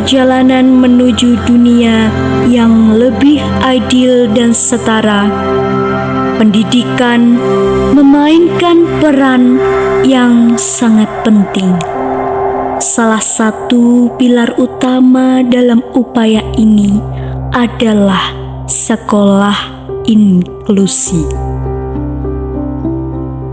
perjalanan menuju dunia yang lebih adil dan setara, pendidikan memainkan peran yang sangat penting. Salah satu pilar utama dalam upaya ini adalah sekolah inklusi.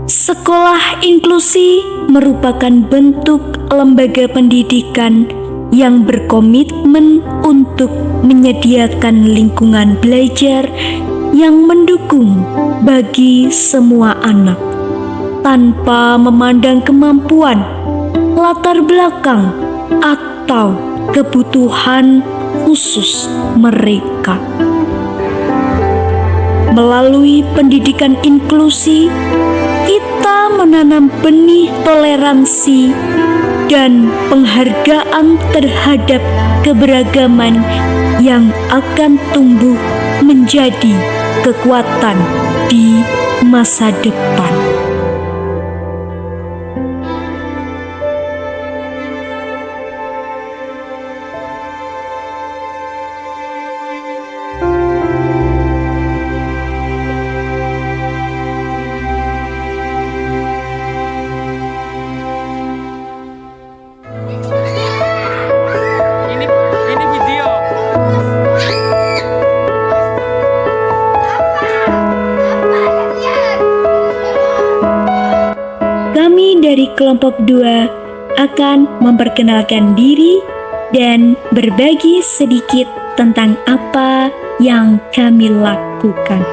Sekolah inklusi merupakan bentuk lembaga pendidikan yang berkomitmen untuk menyediakan lingkungan belajar yang mendukung bagi semua anak, tanpa memandang kemampuan, latar belakang, atau kebutuhan khusus mereka. Melalui pendidikan inklusi, kita menanam benih toleransi dan penghargaan terhadap keberagaman yang akan tumbuh menjadi kekuatan di masa depan. Ini video. Kami dari kelompok 2 akan memperkenalkan diri dan berbagi sedikit tentang apa yang kami lakukan.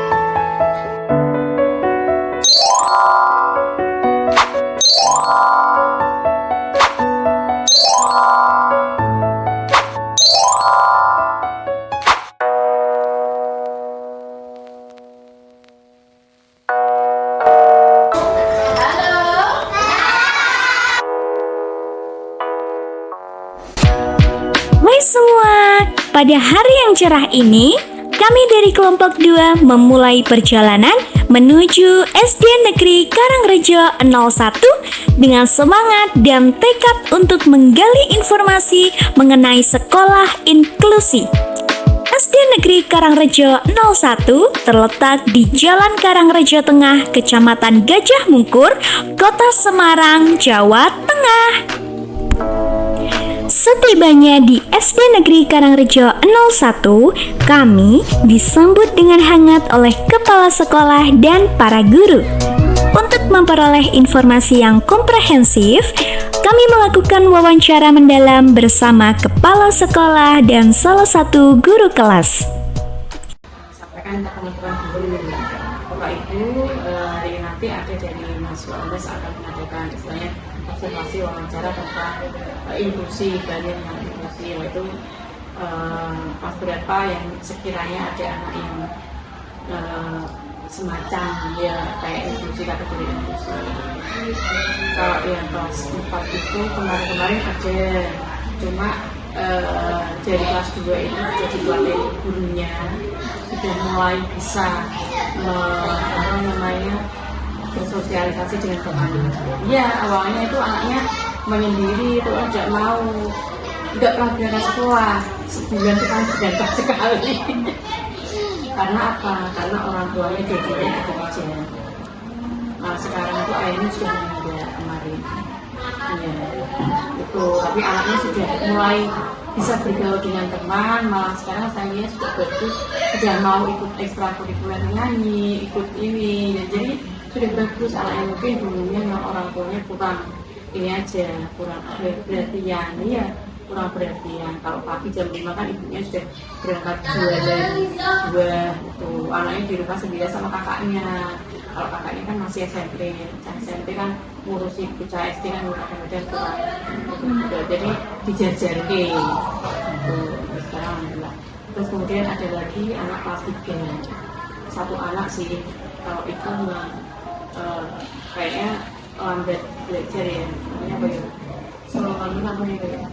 Hai semua, pada hari yang cerah ini, kami dari kelompok 2 memulai perjalanan menuju SD Negeri Karangrejo 01 dengan semangat dan tekad untuk menggali informasi mengenai sekolah inklusi. SD Negeri Karangrejo 01 terletak di Jalan Karangrejo Tengah, Kecamatan Gajah Mungkur, Kota Semarang, Jawa Tengah. Setibanya di SD Negeri Karangrejo 01, kami disambut dengan hangat oleh kepala sekolah dan para guru. Untuk memperoleh informasi yang komprehensif, kami melakukan wawancara mendalam bersama kepala sekolah dan salah satu guru kelas. Sampaikan ke teman-teman guru, Bapak Ibu, hari nanti ada dari Mas Wales akan mengadakan istilahnya observasi wawancara tentang inklusi, bagian yang inklusi, yaitu pas berapa yang sekiranya ada anak yang semacam ya kayak inklusi, kategori inklusi. Kalau yang kelas 4 itu kemarin ada, cuma dari kelas 2 itu jadi pelatih gurunya sudah mulai bisa bersosialisasi dengan teman. Ya awalnya itu anaknya menyendiri, itu tidak mau, tidak pernah berangkat sekolah, sebulan itu kan berangkat sekali. Karena apa? Karena orang tuanya dua-duanya bekerja. Nah sekarang itu ayahnya sudah meninggal kemarin. Ya, itu. Tapi anaknya sudah mulai bisa bergaul dengan teman, malah sekarang saya lihat sudah bagus, sudah mau ikut ekstrakurikuler nyanyi, ikut ini, dan jadi sudah bagus. Anaknya mungkin dulunya yang orang tuanya kurang ini aja, kurang perhatian, ya kurang perhatian. Kalau pagi jam 5 kan ibunya sudah berangkat jualan buah, itu anaknya di rumah sendiri sama kakaknya. Kalau kakaknya kan masih SMP, SMP kan ngurusi bocah SD kan kadang-kadang kurang, jadi dijajarkan gitu. Sekarang alhamdulillah. Terus kemudian ada lagi anak kelas 3, satu anak sih, kalau itu kayaknya lambat belajar ya, namanya apa ya?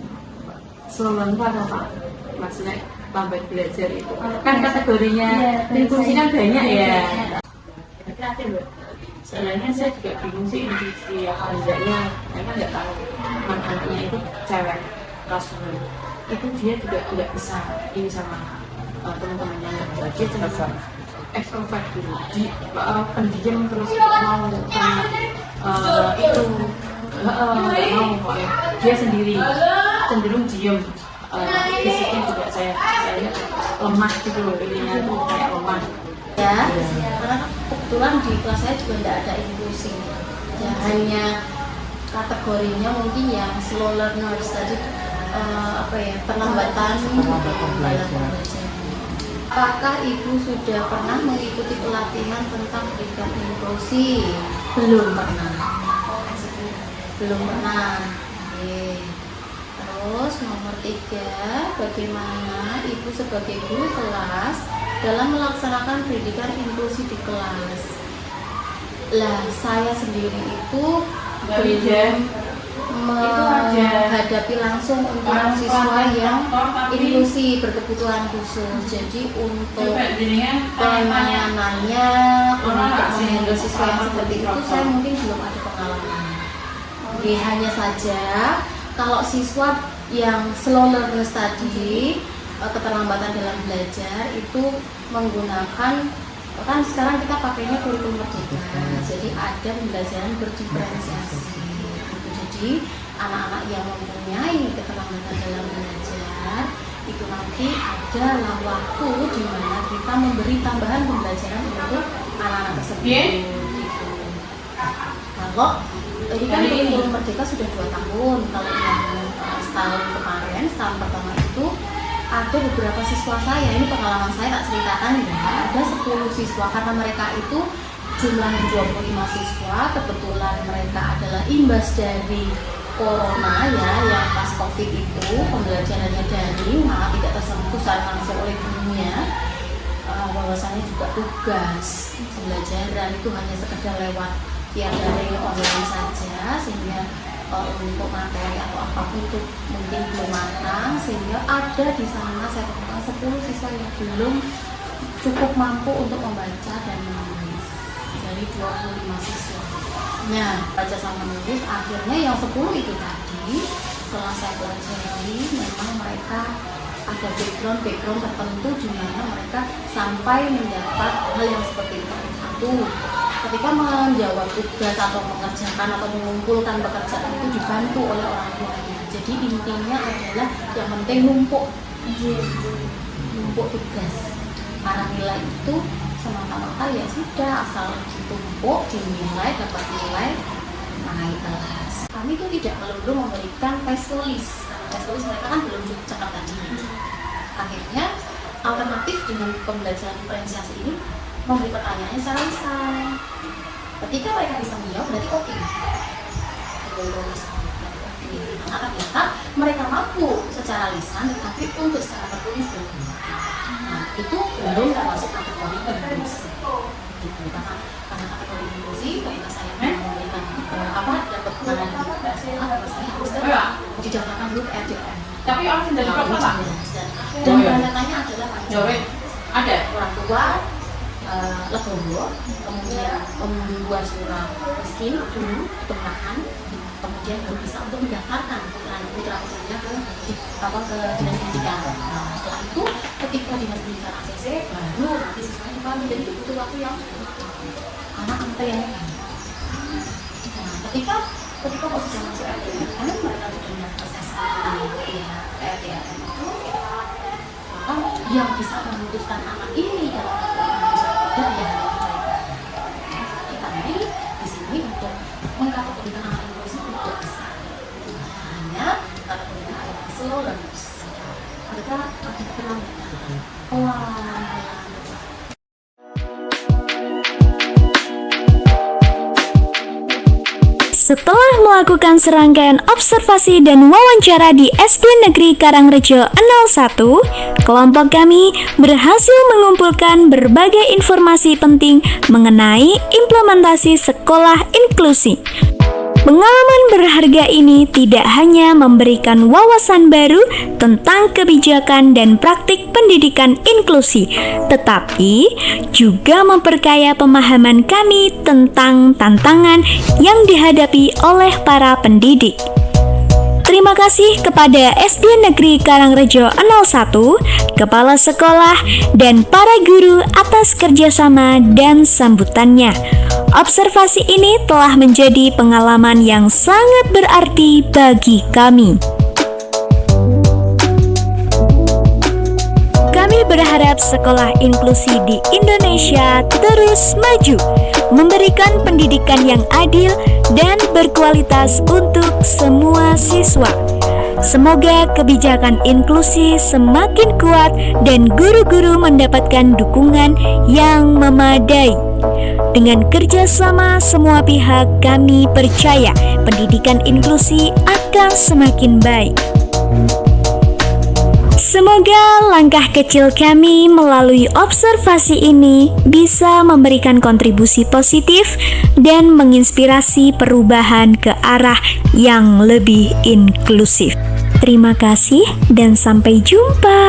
Slogan apa Pak? Maksudnya lambat belajar itu kan kategorinya inklusi kan banyak ya. Sebenarnya saya juga bingung sih inklusi apa enggaknya, karena nggak tahu. Anaknya itu cewek kelas 2, itu dia juga nggak bisa ini sama teman-temannya, dia cenderung ekstrovert dulu, pendiam terus nggak mau sama itu nggak mau pokoknya. Dia sendiri cenderung diem, fisiknya juga saya lihat lemah gitu loh, ininya tuh kayak lemah ya, karena kebetulan di kelas saya juga tidak ada inklusi ya, hanya kategorinya mungkin yang slow learners tadi, perlambatan dalam belajar. Apakah ibu sudah pernah mengikuti pelatihan tentang pendidikan inklusi? Belum pernah. Oke. Terus nomor 3, bagaimana ibu sebagai guru kelas dalam melaksanakan pendidikan inklusi di kelas? Lah, saya sendiri itu belum menghadapi langsung untuk siswa yang inklusi berkebutuhan khusus. Jadi untuk penanganannya, untuk menghandle siswa yang seperti itu, saya mungkin belum ada pengalaman. Oke, hanya saja kalau siswa yang slow learners tadi, keterlambatan dalam belajar itu menggunakan, kan sekarang kita pakainya kurikulum merdeka, jadi ada pembelajaran berdiferensiasi. Jadi anak-anak yang mempunyai keterlambatan dalam belajar itu nanti adalah waktu di mana kita memberi tambahan pembelajaran untuk anak-anak tersebut. Gitu. Kalau ini kan kurikulum merdeka sudah 2 tahun, kalau yang setahun kemarin, setahun pertama itu ada beberapa siswa saya, ini pengalaman saya tak ceritakan ya, ada 10 siswa karena mereka itu jumlahnya 25 siswa, kebetulan mereka adalah imbas dari corona ya, yang pas covid itu pembelajarannya daring, maka tidak tersentuh secara langsung oleh gurunya. Bahwasannya juga tugas pembelajaran itu hanya sekedar lewat via daring online saja, sehingga untuk materi atau apapun itu mungkin belum matang, sehingga ada di sana saya temukan 10 siswa yang belum cukup mampu untuk membaca dan menulis dari 25 siswa. Nah, baca sama menulis akhirnya yang 10 itu tadi setelah saya pelajari, memang mereka ada background tertentu di mana mereka sampai mendapat hal yang seperti itu. Satu, ketika menjawab tugas atau mengerjakan atau mengumpulkan pekerjaan itu dibantu oleh orang tuanya. Jadi intinya adalah yang penting numpuk tugas. Karena nilai itu semata-mata ya sudah, asal ditumpuk, dinilai, dapat nilai, naik kelas. Kami itu tidak melulu memberikan tes tulis. Tes tulis mereka kan belum cukup cakap tadi. Akhirnya alternatif dengan pembelajaran diferensiasi ini memberi pertanyaannya secara lisan. Ketika mereka bisa menjawab berarti oke. Nah, ternyata mereka mampu secara lisan, tetapi untuk secara tertulis belum. Nah, itu belum termasuk kategori inklusi. Karena kategori inklusi, ketika saya memberikan dapat penanganan saya harus didaftarkan dulu ke RDM. Tapi orang dari kota dan tanda-tanya adalah Jawa ada orang tua legowo, kemudian membuat surat miskin dulu kemudahan, kemudian baru bisa untuk mendaftarkan putra-putranya ke dinas pendidikan. Nah, setelah itu ketika dinas pendidikan ACC baru nanti siswanya dipanggil, jadi butuh waktu yang anak yang nah, ketika mau sudah masuk RDM, mereka sudah mendapatkan RDM itu, maka yang bisa memutuskan anak ini dalam tidak ya kita ini di sini untuk mengkategorikan anak inklusi tidak bisa, hanya kategorikan anak slow learners. Mereka ada perlambatan. Setelah melakukan serangkaian observasi dan wawancara di SD Negeri Karangrejo 01, kelompok kami berhasil mengumpulkan berbagai informasi penting mengenai implementasi sekolah inklusi. Pengalaman berharga ini tidak hanya memberikan wawasan baru tentang kebijakan dan praktik pendidikan inklusi, tetapi juga memperkaya pemahaman kami tentang tantangan yang dihadapi oleh para pendidik. Terima kasih kepada SD Negeri Karangrejo 01, Kepala Sekolah, dan para guru atas kerjasama dan sambutannya. Observasi ini telah menjadi pengalaman yang sangat berarti bagi kami. Kami berharap sekolah inklusi di Indonesia terus maju, memberikan pendidikan yang adil dan berkualitas untuk semua siswa. Semoga kebijakan inklusi semakin kuat dan guru-guru mendapatkan dukungan yang memadai. Dengan kerjasama semua pihak, kami percaya pendidikan inklusi akan semakin baik. Semoga langkah kecil kami melalui observasi ini bisa memberikan kontribusi positif dan menginspirasi perubahan ke arah yang lebih inklusif. Terima kasih dan sampai jumpa.